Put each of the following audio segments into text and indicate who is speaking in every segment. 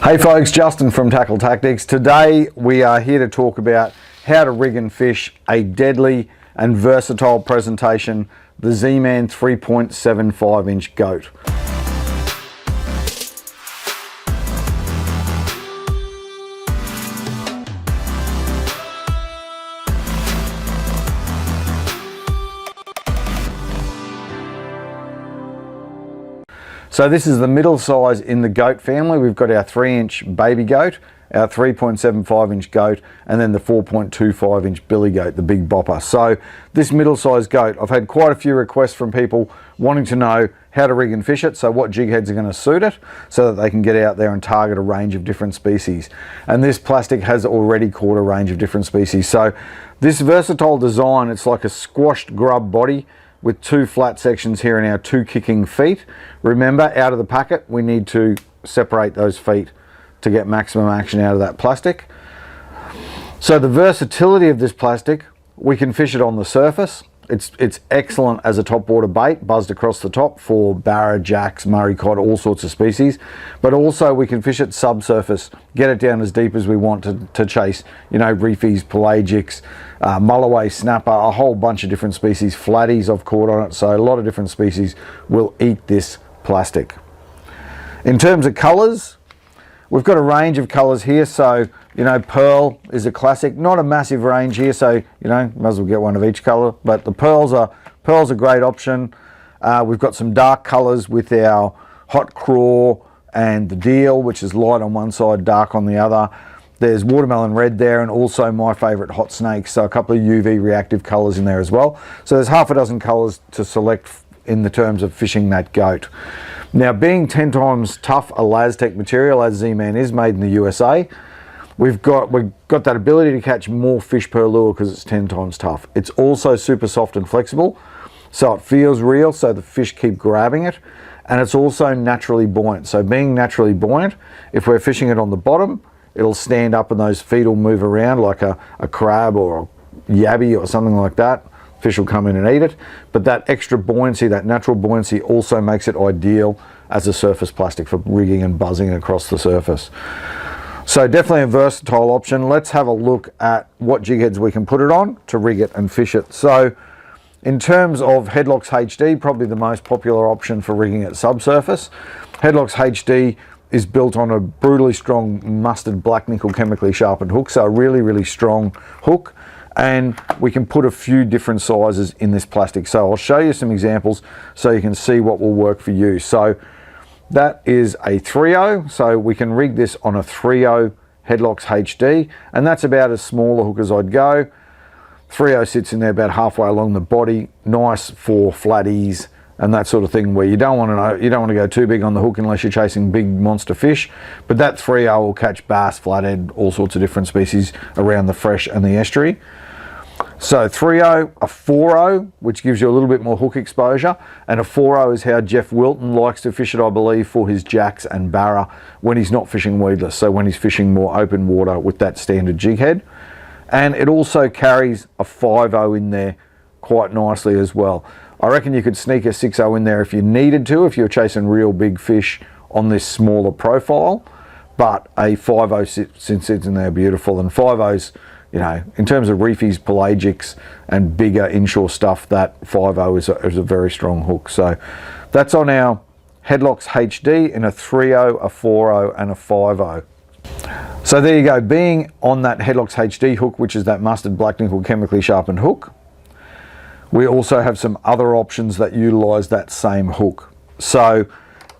Speaker 1: Hey folks, Justin from Tackle Tactics. Today we are here to talk about how to rig and fish a deadly and versatile presentation, the ZMan 3.75 inch goat. So this is the middle size in the goat family. We've got our 3-inch baby goat, our 3.75 inch goat, and then the 4.25 inch billy goat, the big bopper. So this middle size goat, I've had quite a few requests from people wanting to know how to rig and fish it, so what jig heads are going to suit it, so that they can get out there and target a range of different species. And this plastic has already caught a range of different species. So this versatile design, it's like a squashed grub body with 2 flat sections here and our 2 kicking feet. Remember, out of the packet, we need to separate those feet to get maximum action out of that plastic. So the versatility of this plastic, we can fish it on the surface. It's excellent as a topwater bait, buzzed across the top for barra, jacks, murray cod, all sorts of species. But also we can fish it subsurface, get it down as deep as we want to chase, you know, reefies, pelagics, mulloway, snapper, a whole bunch of different species. Flatties I've caught on it, so a lot of different species will eat this plastic. In terms of colours, we've got a range of colours here. So, you know, pearl is a classic, not a massive range here, so, you know, might as well get one of each colour, but the pearl's a great option. We've got some dark colours with our hot craw and the deal, which is light on one side, dark on the other. There's watermelon red there, and also my favourite hot snakes, so a couple of UV reactive colours in there as well. So there's half a dozen colours to select in the terms of fishing that goat. Now, being 10 times Tough ElaZtech material, as ZMan is, made in the USA, we've got that ability to catch more fish per lure because it's 10 times tough. It's also super soft and flexible, so it feels real, so the fish keep grabbing it. And it's also naturally buoyant. So being naturally buoyant, if we're fishing it on the bottom, it'll stand up and those feet will move around like a crab or a yabby or something like that. Fish will come in and eat it, but that extra buoyancy, that natural buoyancy, also makes it ideal as a surface plastic for rigging and buzzing across the surface. So definitely a versatile option. Let's have a look at what jig heads we can put it on to rig it and fish it. So in terms of Headlocks HD, probably the most popular option for rigging it subsurface. Headlocks HD is built on a brutally strong mustard black nickel chemically sharpened hook, so a really strong hook. And we can put a few different sizes in this plastic. So I'll show you some examples so you can see what will work for you. So that is a 3.0, so we can rig this on a 3.0 Headlocks HD, and that's about as small a hook as I'd go. 3.0 sits in there about halfway along the body, nice for flatties and that sort of thing, where you don't want to go too big on the hook unless you're chasing big monster fish. But that 3.0 will catch bass, flathead, all sorts of different species around the fresh and the estuary. So 3.0, a 4.0, which gives you a little bit more hook exposure, and a 4.0 is how Jeff Wilton likes to fish it, I believe, for his jacks and barra when he's not fishing weedless, so when he's fishing more open water with that standard jig head. And it also carries a 5.0 in there quite nicely as well. I reckon you could sneak a 6.0 in there if you needed to, if you're chasing real big fish on this smaller profile, but a 5.0 sits in there beautiful. And 5.0s, you know, in terms of reefies, pelagics and bigger inshore stuff, that 5.0 is a very strong hook. So that's on our Headlocks HD in a 3.0, a 4.0 and a 5.0. So there you go, being on that Headlocks HD hook, which is that mustard black nickel chemically sharpened hook, we also have some other options that utilize that same hook. So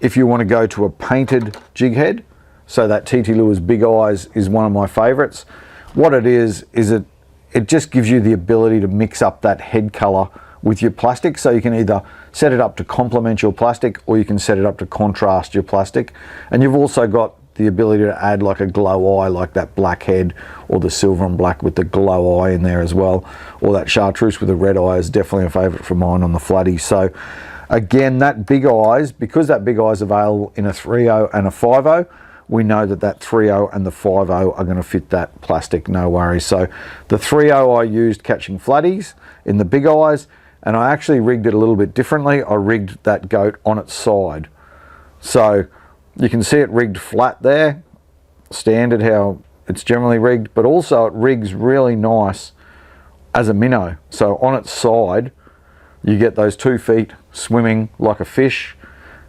Speaker 1: if you want to go to a painted jig head, so that TT Lures Big Eyes is one of my favorites. What it is it just gives you the ability to mix up that head color with your plastic. So you can either set it up to complement your plastic, or you can set it up to contrast your plastic. And you've also got the ability to add like a glow eye, like that black head, or the silver and black with the glow eye in there as well, or that chartreuse with the red eye is definitely a favorite for mine on the flatty. So again, that Big Eyes, because that Big Eyes available in a 3.0 and a 5.0, we know that that 3.0 and the 5.0 are going to fit that plastic, no worries. So the 3.0 I used catching flatties in the Big Eyes, and I actually rigged it a little bit differently. I rigged that goat on its side. So you can see it rigged flat there, standard how it's generally rigged, but also it rigs really nice as a minnow. So on its side, you get those 2 feet swimming like a fish,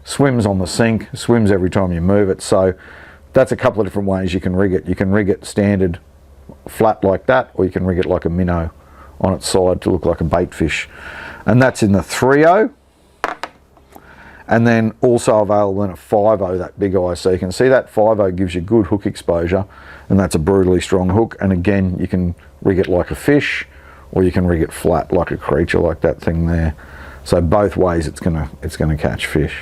Speaker 1: swims on the sink, swims every time you move it. So that's a couple of different ways you can rig it. You can rig it standard flat like that, or you can rig it like a minnow on its side to look like a bait fish. And that's in the 3.0. And then also available in a 5.0, that big eye. So you can see that 5.0 gives you good hook exposure, and that's a brutally strong hook. And again, you can rig it like a fish, or you can rig it flat like a creature, like that thing there. So both ways it's gonna catch fish.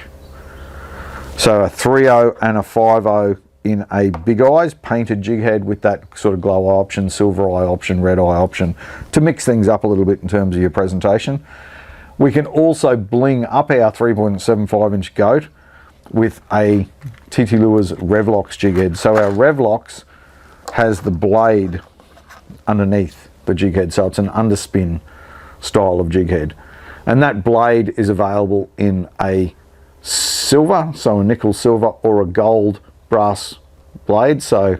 Speaker 1: So a 3.0 and a 5.0 in a big eyes painted jig head with that sort of glow eye option, silver eye option, red eye option to mix things up a little bit in terms of your presentation. We can also bling up our 3.75 inch goat with a TT Lures Revlocks jig head. So our Revlocks has the blade underneath the jig head, so it's an underspin style of jig head. And that blade is available in a silver, so a nickel silver, or a gold brass blade. So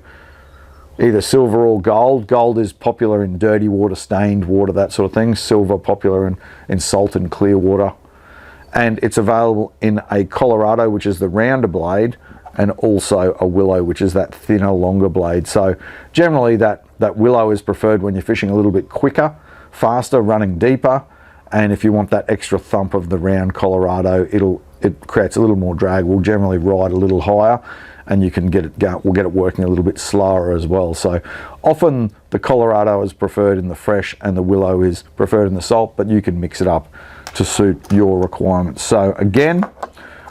Speaker 1: either silver or gold. Gold is popular in dirty water, stained water, that sort of thing. Silver popular in salt and clear water. And it's available in a Colorado, which is the rounder blade, and also a willow, which is that thinner, longer blade. So generally that willow is preferred when you're fishing a little bit quicker, faster, running deeper. And if you want that extra thump of the round Colorado, it creates a little more drag. We'll generally ride a little higher, and you can get it go, we'll get it working a little bit slower as well. So often the Colorado is preferred in the fresh and the willow is preferred in the salt, but you can mix it up to suit your requirements. So again,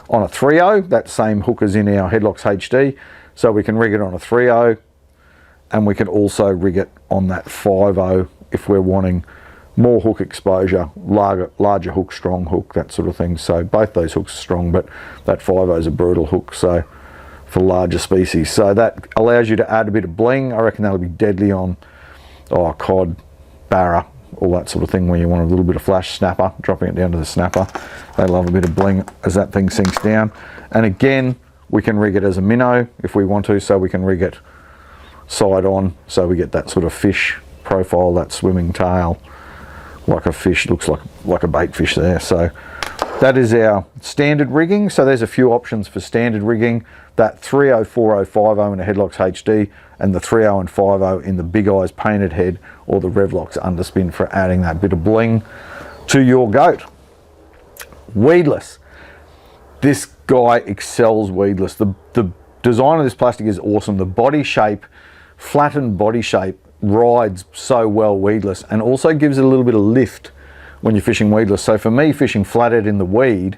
Speaker 1: on a 3.0, that same hook is in our Headlocks HD, so we can rig it on a 3.0, and we can also rig it on that 5.0 if we're wanting more hook exposure, larger hook, strong hook, that sort of thing. So both those hooks are strong, but that 5.0 is a brutal hook, so for larger species. So that allows you to add a bit of bling. I reckon that'll be deadly on cod, barra, all that sort of thing, where you want a little bit of flash snapper, dropping it down to the snapper. They love a bit of bling as that thing sinks down. And again, we can rig it as a minnow if we want to, so we can rig it side on, so we get that sort of fish profile, that swimming tail, like a fish, looks like a bait fish there. So that is our standard rigging. So there's a few options for standard rigging. That 3.0, 4.0, 5.0 in a Headlocks HD, and the 3.0 and 5.0 in the big eyes painted head, or the Revlocks underspin for adding that bit of bling to your goat. Weedless. This guy excels Weedless. The design of this plastic is awesome. The body shape, flattened body shape, rides so well Weedless, and also gives it a little bit of lift when you're fishing Weedless. So for me, fishing flathead in the weed,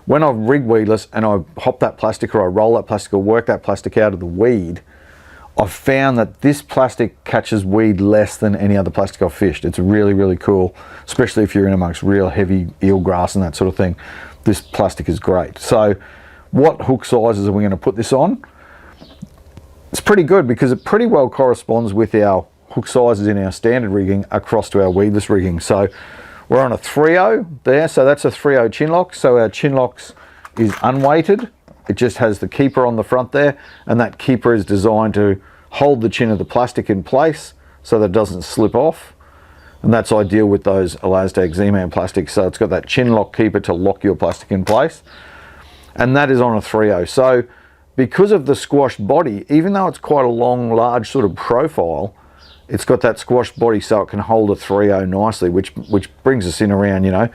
Speaker 1: when I rig Weedless and I hop that plastic, or I roll that plastic, or work that plastic out of the weed, I've found that this plastic catches weed less than any other plastic I've fished. It's really, really cool, especially if you're in amongst real heavy eelgrass and that sort of thing. This plastic is great. So what hook sizes are we going to put this on? It's pretty good, because it pretty well corresponds with our hook sizes in our standard rigging across to our Weedless rigging. So we're on a 3.0 there, so that's a 3.0 chin lock. So our chin locks is unweighted. It just has the keeper on the front there, and that keeper is designed to hold the chin of the plastic in place so that it doesn't slip off. And that's ideal with those ElaZtech ZMan plastics. So it's got that chin lock keeper to lock your plastic in place. And that is on a 3.0. So because of the squashed body, even though it's quite a long, large sort of profile, it's got that squashed body so it can hold a 3.0 nicely, which brings us in around, you know,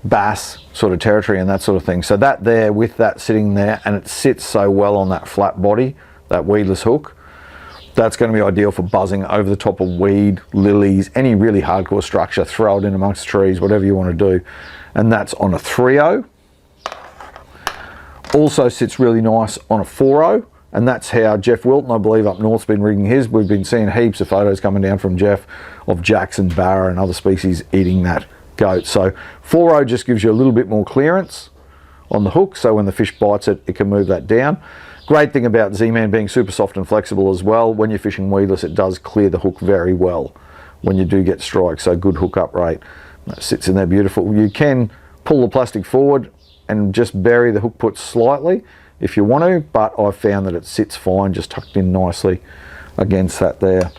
Speaker 1: bass sort of territory and that sort of thing. So that there, with that sitting there, and it sits so well on that flat body, that Weedless hook, that's going to be ideal for buzzing over the top of weed, lilies, any really hardcore structure. Throw it in amongst trees, whatever you want to do. And that's on a 3.0. Also sits really nice on a 4.0. And that's how Jeff Wilton, I believe, up north's been rigging his. We've been seeing heaps of photos coming down from Jeff of jacks and barra and other species eating that goat. So 4.0 just gives you a little bit more clearance on the hook, so when the fish bites it, it can move that down. Great thing about ZMan being super soft and flexible as well, when you're fishing Weedless, it does clear the hook very well when you do get strikes, so good hook up rate. That sits in there beautiful. You can pull the plastic forward and just bury the hook put slightly, if you want to, but I've found that it sits fine, just tucked in nicely against that there.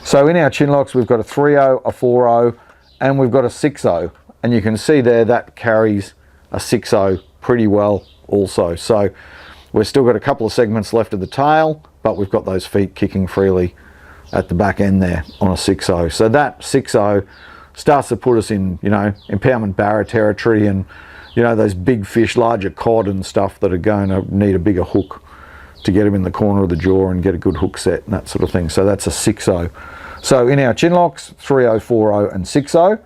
Speaker 1: So in our chin locks, we've got a 3/0, a 4/0, and we've got a 6/0. And you can see there that carries a 6/0 pretty well also. So we've still got a couple of segments left of the tail, but we've got those feet kicking freely at the back end there on a 6/0. So that 6/0 starts to put us in, you know, impoundment barra territory, and, you know, those big fish, larger cod and stuff that are going to need a bigger hook to get them in the corner of the jaw and get a good hook set and that sort of thing. So that's a 6/0. So in our chin locks, 3/0, 4/0 and 6/0.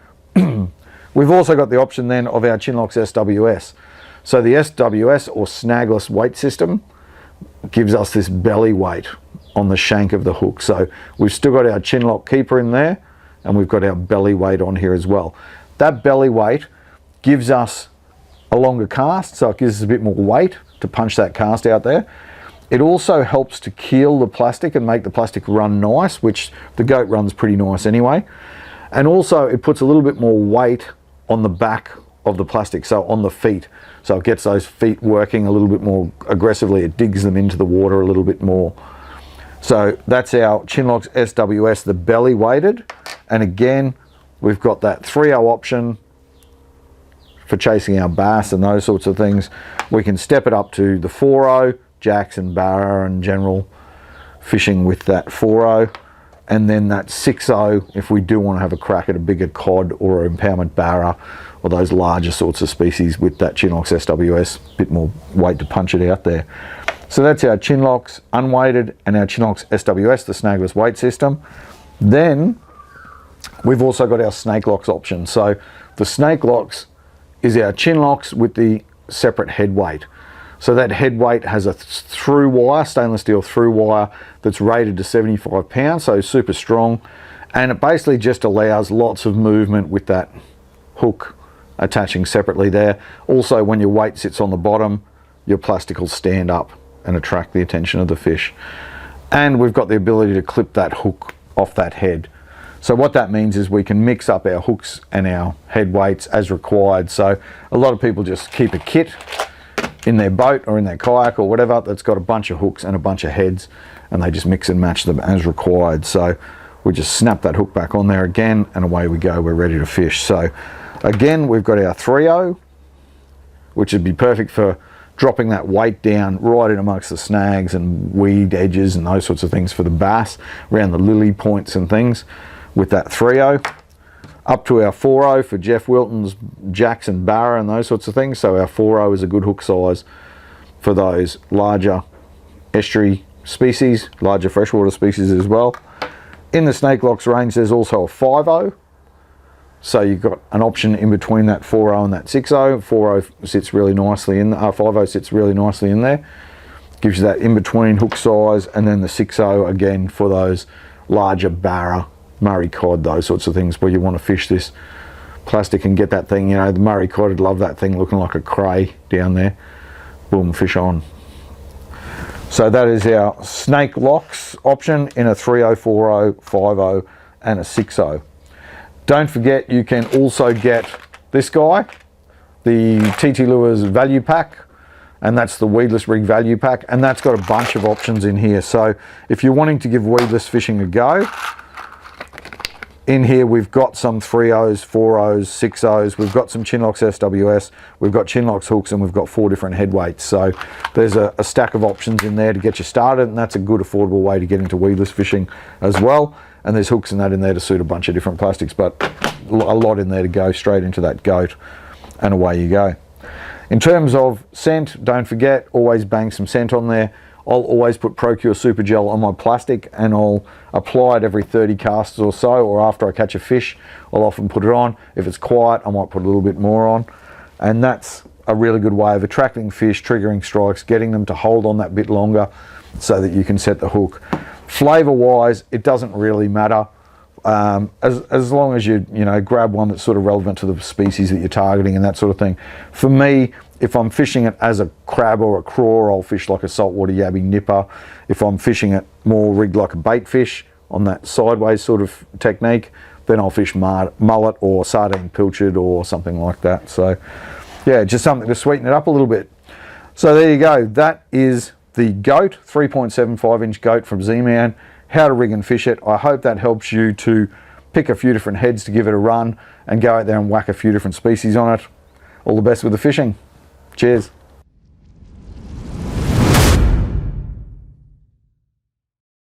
Speaker 1: We've also got the option then of our chin locks SWS. So the SWS, or snagless weight system, gives us this belly weight on the shank of the hook. So we've still got our chin lock keeper in there, and we've got our belly weight on here as well. That belly weight gives us a longer cast, so it gives us a bit more weight to punch that cast out there. It also helps to keel the plastic and make the plastic run nice, which the goat runs pretty nice anyway. And also it puts a little bit more weight on the back of the plastic, so on the feet. So it gets those feet working a little bit more aggressively. It digs them into the water a little bit more. So that's our chin locks SWS, the belly weighted. And again, we've got that 3/0 option for chasing our bass and those sorts of things. We can step it up to the 4/0, jacks and barra and general fishing with that 4/0. And then that 6/0 if we do want to have a crack at a bigger cod or an impoundment barra or those larger sorts of species with that chin locks SWS, a bit more weight to punch it out there. So that's our chin locks unweighted and our chin locks SWS, the snagless weight system. Then we've also got our snake locks option. So the snake locks is our chin locks with the separate head weight. So that head weight has a through wire, stainless steel through wire, that's rated to 75 pounds, so super strong. And it basically just allows lots of movement with that hook attaching separately there. Also, when your weight sits on the bottom, your plastic will stand up and attract the attention of the fish. And we've got the ability to clip that hook off that head. So what that means is we can mix up our hooks and our head weights as required. So a lot of people just keep a kit in their boat or in their kayak or whatever that's got a bunch of hooks and a bunch of heads, and they just mix and match them as required. So we just snap that hook back on there again, and away we go, we're ready to fish. So again, we've got our 3/0, which would be perfect for dropping that weight down right in amongst the snags and weed edges and those sorts of things for the bass, around the lily points and things with that 3/0. Up to our 4/0 for Jeff Wilton's jacks and barra and those sorts of things. So our 4/0 is a good hook size for those larger estuary species, larger freshwater species as well. In the snake locks range, there's also a 5/0. So you've got an option in between that 4/0 and that 6/0. 4/0 sits really nicely in, 5/0 sits really nicely in there. Gives you that in between hook size, and then the 6/0 again for those larger barra, Murray cod, those sorts of things where you want to fish this plastic and get that thing, you know, the Murray cod would love that thing looking like a cray down there. Boom, fish on. So that is our snake locks option in a 3/0, 4/0, 5/0 and a 6/0. Don't forget, you can also get this guy, the TT Lures Value Pack, and that's the Weedless Rig Value Pack, and that's got a bunch of options in here. So if you're wanting to give weedless fishing a go, in here we've got some 3/0s, 4/0s, 6/0s, we've got some chin locks SWS, we've got chin locks hooks, and we've got 4 different head weights. So there's a stack of options in there to get you started, and that's a good affordable way to get into weedless fishing as well. And there's hooks and that in there to suit a bunch of different plastics, but a lot in there to go straight into that goat, and away you go. In terms of scent, don't forget, always bang some scent on there. I'll always put Procure Super Gel on my plastic, and I'll apply it every 30 casts or so, or after I catch a fish, I'll often put it on. If it's quiet, I might put a little bit more on. And that's a really good way of attracting fish, triggering strikes, getting them to hold on that bit longer so that you can set the hook. Flavor wise, it doesn't really matter. As long as you grab one that's sort of relevant to the species that you're targeting and that sort of thing. For me, if I'm fishing it as a crab or a craw, I'll fish like a saltwater yabby nipper. If I'm fishing it more rigged like a bait fish on that sideways sort of technique, then I'll fish mullet or sardine pilchard or something like that. So yeah, just something to sweeten it up a little bit. So there you go. That is the goat, 3.75 inch goat from ZMan, how to rig and fish it. I hope that helps you to pick a few different heads to give it a run and go out there and whack a few different species on it. All the best with the fishing. Cheers.